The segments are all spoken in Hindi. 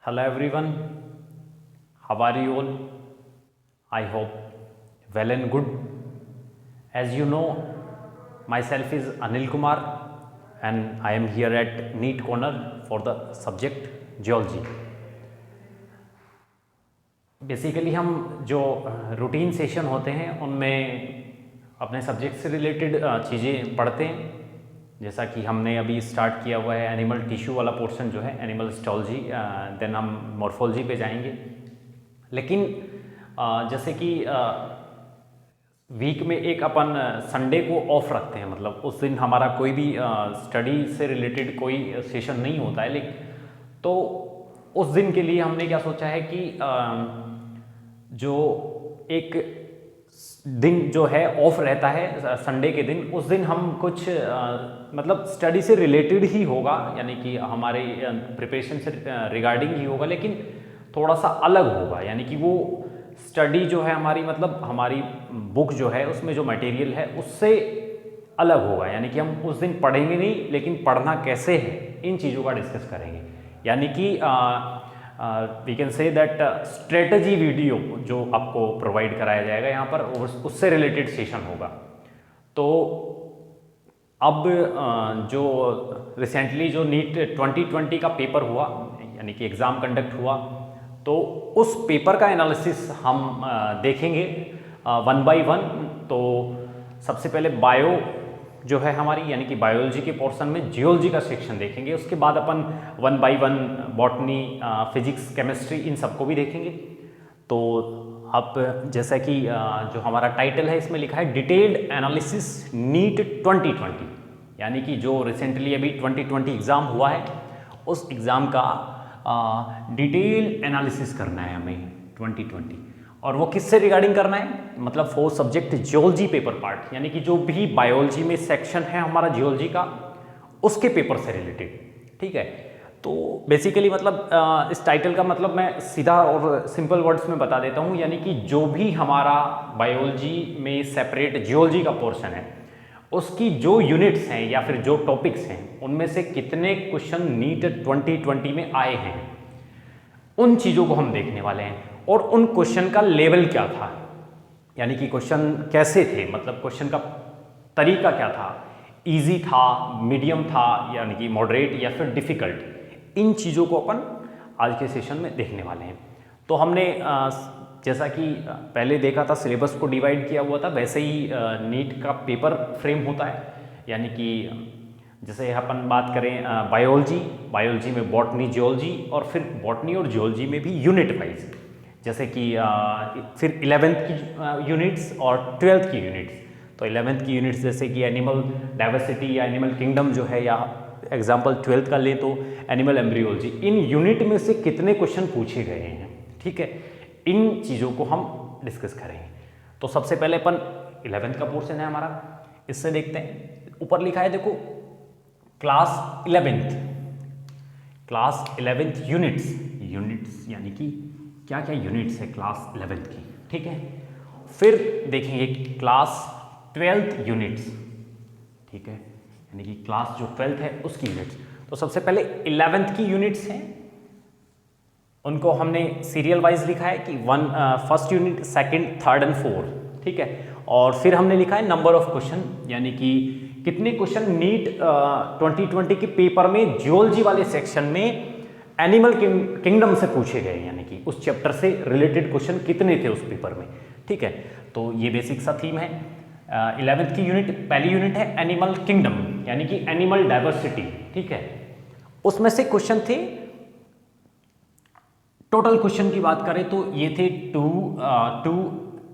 Hello everyone, how are you all? I hope well and good. As you know, myself is Anil Kumar and I am here at NEET Corner for the subject Geology. Basically हम जो रूटीन सेशन होते हैं उनमें अपने सब्जेक्ट से रिलेटेड चीज़ें पढ़ते हैं, जैसा कि हमने अभी स्टार्ट किया हुआ है एनिमल टिश्यू वाला पोर्शन जो है एनिमल हिस्टोलॉजी, देन हम मॉर्फोलॉजी पे जाएंगे। लेकिन जैसे कि वीक में एक अपन संडे को ऑफ रखते हैं, मतलब उस दिन हमारा कोई भी स्टडी से रिलेटेड कोई सेशन नहीं होता है, लेकिन तो उस दिन के लिए हमने क्या सोचा है कि जो एक दिन जो है ऑफ रहता है संडे के दिन, उस दिन हम कुछ मतलब स्टडी से रिलेटेड ही होगा, यानी कि हमारे प्रिपरेशन से रिगार्डिंग ही होगा, लेकिन थोड़ा सा अलग होगा। यानी कि वो स्टडी जो है हमारी, मतलब हमारी बुक जो है उसमें जो मटेरियल है उससे अलग होगा। यानी कि हम उस दिन पढ़ेंगे नहीं, लेकिन पढ़ना कैसे है इन चीज़ों का डिस्कस करेंगे। यानी कि we can say that strategy video जो आपको प्रोवाइड कराया जाएगा यहाँ पर, उससे रिलेटेड सेशन होगा। तो अब जो रिसेंटली जो नीट 2020 का पेपर हुआ, यानी कि एग्ज़ाम कंडक्ट हुआ, तो उस पेपर का एनालिसिस हम देखेंगे वन बाय वन। तो सबसे पहले बायो जो है हमारी, यानी कि बायोलॉजी के पोर्शन में जियोलॉजी का सेक्शन देखेंगे। उसके बाद अपन one by one botany, physics, chemistry इन सबको भी देखेंगे। तो अब जैसा कि जो हमारा टाइटल है इसमें लिखा है डिटेल्ड एनालिसिस नीट 2020, यानी कि जो रिसेंटली अभी 2020 एग्ज़ाम हुआ है उस एग्ज़ाम का डिटेल एनालिसिस करना है हमें 2020। और वो किससे रिगार्डिंग करना है, मतलब for subject geology paper part, यानी कि जो भी बायोलॉजी में सेक्शन है हमारा जियोलॉजी का, उसके पेपर से रिलेटेड। ठीक है, तो बेसिकली मतलब इस टाइटल का मतलब मैं सीधा और सिंपल वर्ड्स में बता देता हूँ। यानी कि जो भी हमारा बायोलॉजी में सेपरेट जियोलॉजी का पोर्शन है, उसकी जो यूनिट्स हैं या फिर जो टॉपिक्स हैं, उनमें से कितने क्वेश्चन नीट 2020 में आए हैं, उन चीज़ों को हम देखने वाले हैं। और उन क्वेश्चन का लेवल क्या था, यानी कि क्वेश्चन कैसे थे, मतलब क्वेश्चन का तरीका क्या था, इजी था, मीडियम था, यानी कि मॉडरेट या फिर डिफ़िकल्ट, इन चीज़ों को अपन आज के सेशन में देखने वाले हैं। तो हमने जैसा कि पहले देखा था सिलेबस को डिवाइड किया हुआ था, वैसे ही नीट का पेपर फ्रेम होता है। यानी कि जैसे अपन बात करें बायोलॉजी में बॉटनी, जियोलॉजी, और फिर बॉटनी और जियोलॉजी में भी यूनिट वाइज, जैसे कि फिर 11th की यूनिट्स और 12th की यूनिट्स। तो 11th की यूनिट्स जैसे कि एनिमल डाइवर्सिटी या एनिमल किंगडम जो है, या एग्जांपल 12th का ले तो एनिमल एम्ब्रियोलॉजी, इन यूनिट में से कितने क्वेश्चन पूछे गए हैं। ठीक है, इन चीज़ों को हम डिस्कस करेंगे। तो सबसे पहले अपन 11th का पोर्शन है हमारा, इससे देखते हैं। ऊपर लिखा है देखो, क्लास 11th यूनिट्स यानी कि क्या क्या यूनिट्स है क्लास 11th की। ठीक है, फिर देखेंगे क्लास 12th यूनिट्स। ठीक है, यानी कि क्लास जो 12th है उसकी यूनिट्स। तो सबसे पहले 11th की यूनिट्स हैं, उनको हमने सीरियल वाइज लिखा है कि first unit, second, third and fourth. ठीक है, और फिर हमने लिखा है नंबर ऑफ क्वेश्चन, यानी कि कितने क्वेश्चन नीट 2020 के पेपर में जियोलॉजी वाले सेक्शन में एनिमल किंगडम से पूछे गए, यानी कि उस चैप्टर से रिलेटेड क्वेश्चन कितने थे उस पेपर में। ठीक है, तो ये बेसिक सा थीम है। 11th की यूनिट, पहली यूनिट है एनिमल किंगडम, यानी कि एनिमल डाइवर्सिटी। ठीक है, उसमें से क्वेश्चन थे, टोटल क्वेश्चन की बात करें तो ये थे 2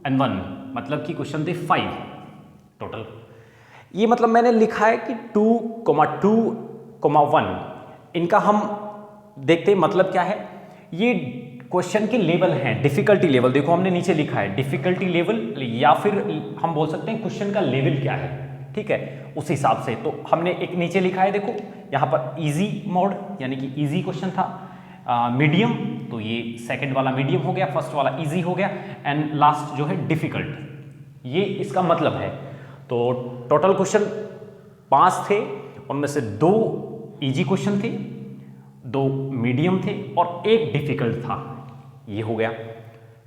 and 1, मतलब कि क्वेश्चन थे 5 टोटल। ये मतलब मैंने लिखा है कि 2,1 इनका हम देखते हैं मतलब क्या है। ये क्वेश्चन के लेवल हैं, डिफिकल्टी लेवल। देखो हमने नीचे लिखा है डिफिकल्टी लेवल, या फिर हम बोल सकते हैं क्वेश्चन का लेवल क्या है। ठीक है, उस हिसाब से तो हमने एक नीचे लिखा है, देखो यहाँ पर इजी मोड, यानी कि इजी क्वेश्चन था। मीडियम, तो ये सेकंड वाला मीडियम हो गया, फर्स्ट वाला इजी हो गया, एंड लास्ट जो है डिफिकल्ट, ये इसका मतलब है। तो टोटल क्वेश्चन 5 थे, उनमें से 2 इजी क्वेश्चन थे 2 मीडियम थे और 1 डिफिकल्ट था। ये हो गया।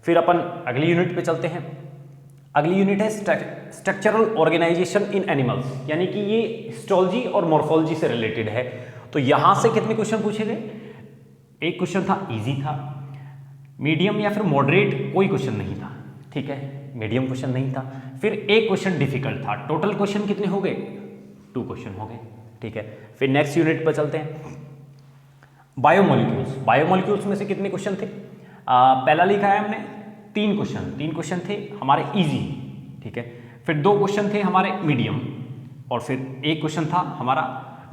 फिर अपन अगली यूनिट पे चलते हैं। अगली यूनिट है स्ट्रक्चरल ऑर्गेनाइजेशन इन एनिमल्स, यानी कि ये हिस्टोलॉजी और मॉर्फोलॉजी से रिलेटेड है। तो यहां से कितने क्वेश्चन पूछे गए? एक क्वेश्चन था, इजी था, मीडियम या फिर मॉडरेट कोई क्वेश्चन नहीं था, ठीक है, मीडियम क्वेश्चन नहीं था, फिर एक क्वेश्चन डिफिकल्ट था। टोटल क्वेश्चन कितने हो गए? 2 क्वेश्चन हो गए, ठीक है। फिर नेक्स्ट यूनिट पर चलते हैं, बायोमोलिक्यूल्स। बायोमोलिक्यूल्स में से कितने क्वेश्चन थे? पहला लिखा है हमने 3 क्वेश्चन थे हमारे इजी, ठीक है, फिर 2 क्वेश्चन थे हमारे मीडियम और फिर एक क्वेश्चन था हमारा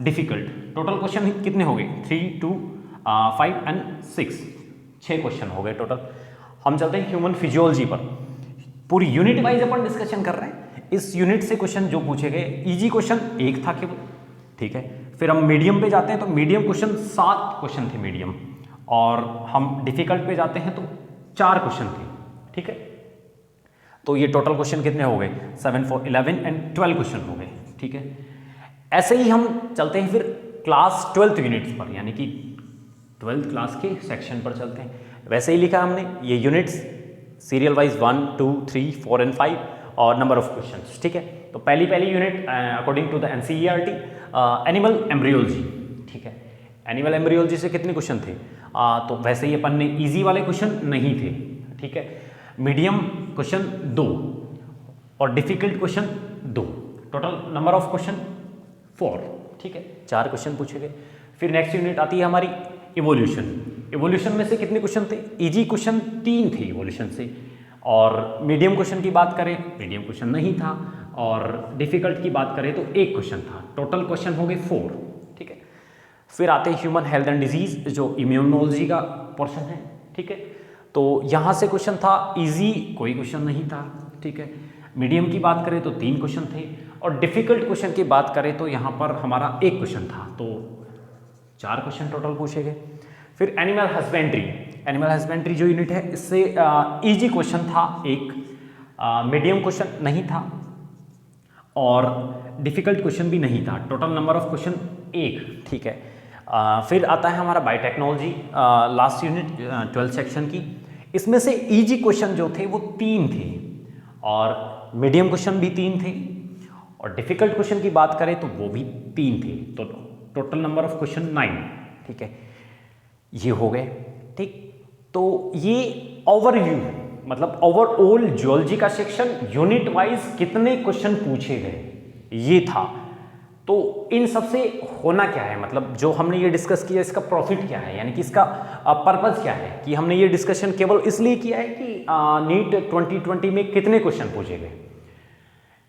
डिफिकल्ट। टोटल क्वेश्चन कितने हो गए? 3, 2, 5 एंड 6, 6 क्वेश्चन हो गए टोटल। हम चलते हैं ह्यूमन फिजियोलॉजी पर। पूरी यूनिट वाइज अपन डिस्कशन कर रहे हैं। इस यूनिट से क्वेश्चन जो पूछे गए, इजी क्वेश्चन 1 था केवल, ठीक है। फिर हम मीडियम पे जाते हैं तो मीडियम क्वेश्चन 7 क्वेश्चन थे मीडियम, और हम डिफिकल्ट पे जाते हैं तो 4 क्वेश्चन थे, ठीक है। तो ये टोटल क्वेश्चन कितने हो गए? 7, 4, 11 एंड 12 क्वेश्चन हो गए, ठीक है। ऐसे ही हम चलते हैं फिर क्लास 12th यूनिट्स पर, यानी कि 12th क्लास के सेक्शन पर चलते हैं। वैसे ही लिखा हमने ये यूनिट्स सीरियल वाइज 1, 2, 3, 4 एंड 5 और नंबर ऑफ क्वेश्चंस, ठीक है। तो पहली unit according to the NCERT animal embryology, ठीक है। एनिमल एम्ब्रियोलॉजी से कितने क्वेश्चन थे? तो वैसे ही अपन ने इजी वाले क्वेश्चन नहीं थे, ठीक है। मीडियम क्वेश्चन 2 और difficult question 2, total number of question 4, ठीक है, 4 क्वेश्चन पूछे गए। फिर नेक्स्ट यूनिट आती है हमारी इवोल्यूशन। इवोल्यूशन में से कितने क्वेश्चन थे? इजी क्वेश्चन 3 थे इवोल्यूशन से, और मीडियम क्वेश्चन की बात करें, मीडियम क्वेश्चन नहीं था, और डिफिकल्ट की बात करें तो 1 क्वेश्चन था। टोटल क्वेश्चन हो गए 4, ठीक है। फिर आते हैं ह्यूमन हेल्थ एंड डिजीज, जो इम्यूनोलॉजी का पोर्शन है, ठीक है। तो यहाँ से क्वेश्चन था, इजी कोई क्वेश्चन नहीं था, ठीक है। मीडियम की बात करें तो 3 क्वेश्चन थे, और डिफिकल्ट क्वेश्चन की बात करें तो यहाँ पर हमारा 1 क्वेश्चन था, तो 4 क्वेश्चन टोटल पूछे गए। फिर एनिमल हस्बेंड्री, एनिमल हस्बेंड्री जो यूनिट है, इससे इजी क्वेश्चन था 1, मीडियम क्वेश्चन नहीं था, और डिफिकल्ट क्वेश्चन भी नहीं था। टोटल नंबर ऑफ क्वेश्चन 1, ठीक है। फिर आता है हमारा biotechnology, last unit 12th section की। इसमें से इजी क्वेश्चन जो थे वो 3 थे, और मीडियम क्वेश्चन भी 3 थे, और डिफिकल्ट क्वेश्चन की बात करें तो वो भी 3 थे। तो टोटल नंबर ऑफ क्वेश्चन 9, ठीक है। ये हो गए, ठीक। तो ये ओवरव्यू, मतलब ओवरऑल जियोलॉजी का सेक्शन यूनिट वाइज कितने क्वेश्चन पूछे गए ये था। तो इन सब से होना क्या है, मतलब जो हमने ये डिस्कस किया इसका प्रॉफिट क्या है, यानी कि इसका पर्पस क्या है, कि हमने ये डिस्कशन केवल इसलिए किया है कि नीट 2020 में कितने क्वेश्चन पूछे गए।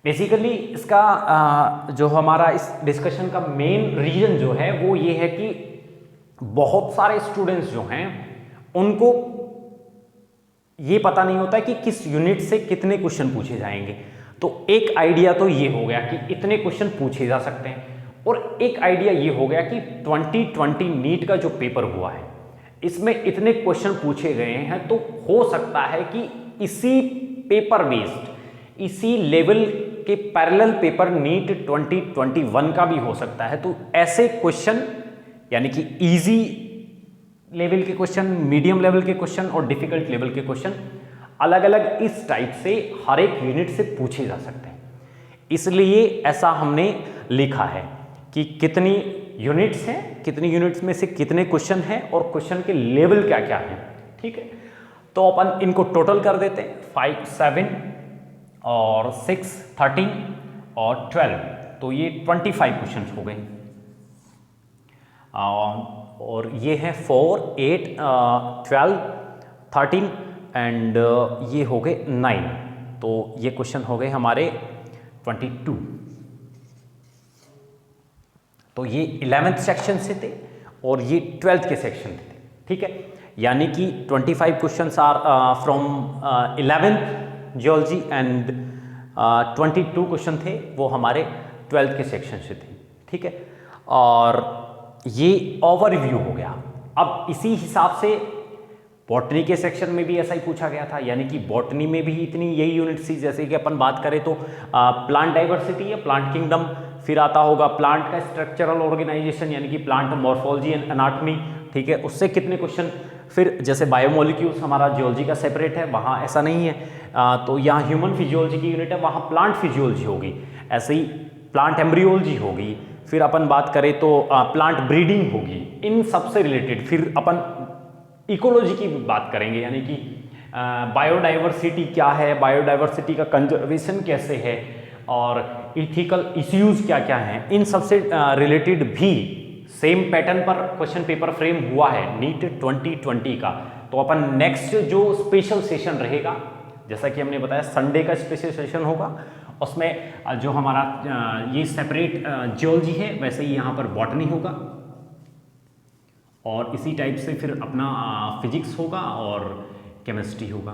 बेसिकली इसका जो हमारा इस डिस्कशन का मेन रीजन जो है वो ये है कि बहुत सारे स्टूडेंट्स जो हैं उनको ये पता नहीं होता है कि किस यूनिट से कितने क्वेश्चन पूछे जाएंगे। तो एक आइडिया तो ये हो गया कि इतने क्वेश्चन पूछे जा सकते हैं, और एक आइडिया ये हो गया कि 2020 नीट का जो पेपर हुआ है इसमें इतने क्वेश्चन पूछे गए हैं, तो हो सकता है कि इसी पेपर बेस्ड, इसी लेवल के पैरेलल पेपर नीट 2021 का भी हो सकता है। तो ऐसे क्वेश्चन, यानी कि इजी लेवल के क्वेश्चन, मीडियम लेवल के क्वेश्चन और डिफिकल्ट लेवल के क्वेश्चन अलग अलग इस टाइप से हर एक यूनिट से पूछे जा सकते हैं। इसलिए ऐसा हमने लिखा है कि कितनी यूनिट्स हैं, कितनी यूनिट्स में से कितने क्वेश्चन हैं और क्वेश्चन के लेवल क्या क्या हैं, ठीक है। तो अपन इनको टोटल कर देते हैं, 5, 7 और 6, 13 और 12, तो ये 25 क्वेश्चन हो गए। और ये है 4, 8, 12, 13 एंड ये हो गए 9, तो ये क्वेश्चन हो गए हमारे 22। तो ये 11th सेक्शन से थे और ये 12th के सेक्शन थे, ठीक है। यानी कि 25 questions are from 11th geology and 22 question थे वो हमारे 12th के सेक्शन से थे, ठीक है। और ये ओवरव्यू हो गया। अब इसी हिसाब से बॉटनी के सेक्शन में भी ऐसा ही पूछा गया था, यानी कि बॉटनी में भी इतनी यही यूनिट थी, जैसे कि अपन बात करें तो प्लांट डाइवर्सिटी या प्लांट किंगडम, फिर आता होगा प्लांट का स्ट्रक्चरल ऑर्गेनाइजेशन यानी कि प्लांट मॉर्फोलॉजी एंड एनाटॉमी, ठीक है, उससे कितने क्वेश्चन। फिर जैसे बायोमोलिक्यूल्स हमारा जियोलॉजी का सेपरेट है, वहाँ ऐसा नहीं है, तो यहाँ ह्यूमन फिजियोलॉजी की यूनिट है, वहाँ प्लांट फिजियोलॉजी होगी। ऐसे ही प्लांट एम्ब्रियोलॉजी होगी। फिर अपन बात करें तो प्लांट ब्रीडिंग होगी, इन सब से रिलेटेड। फिर अपन इकोलॉजी की बात करेंगे, यानी कि बायोडाइवर्सिटी क्या है, बायोडाइवर्सिटी का कंजर्वेशन कैसे है, और इथिकल इश्यूज क्या क्या हैं, इन सब से रिलेटेड भी सेम पैटर्न पर क्वेश्चन पेपर फ्रेम हुआ है नीट 2020 का। तो अपन नेक्स्ट जो स्पेशल सेशन रहेगा, जैसा कि हमने बताया संडे का स्पेशल सेशन होगा, उसमें जो हमारा ये सेपरेट जियोलॉजी है, वैसे ही यहाँ पर बॉटनी होगा, और इसी टाइप से फिर अपना फिजिक्स होगा और केमिस्ट्री होगा।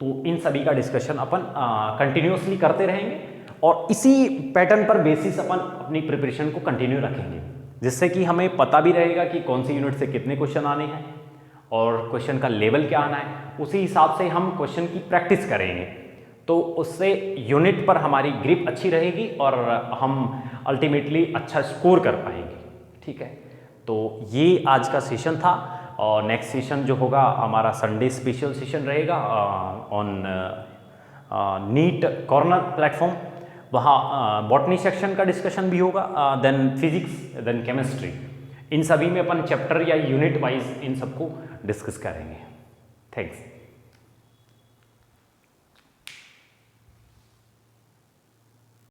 तो इन सभी का डिस्कशन अपन कंटिन्यूअसली करते रहेंगे, और इसी पैटर्न पर बेसिस अपन अपनी प्रिपरेशन को कंटिन्यू रखेंगे, जिससे कि हमें पता भी रहेगा कि कौन सी यूनिट से कितने क्वेश्चन आने हैं और क्वेश्चन का लेवल क्या आना है। उसी हिसाब से हम क्वेश्चन की प्रैक्टिस करेंगे, तो उससे यूनिट पर हमारी ग्रिप अच्छी रहेगी और हम अल्टीमेटली अच्छा स्कोर कर पाएंगे, ठीक है। तो ये आज का सेशन था, और नेक्स्ट सेशन जो होगा हमारा संडे स्पेशल सेशन रहेगा ऑन नीट कॉर्नर प्लेटफॉर्म। वहाँ बॉटनी सेक्शन का डिस्कशन भी होगा, देन फिजिक्स, देन केमिस्ट्री, इन सभी में अपन चैप्टर या यूनिट वाइज इन सबको डिस्कस करेंगे। थैंक्स।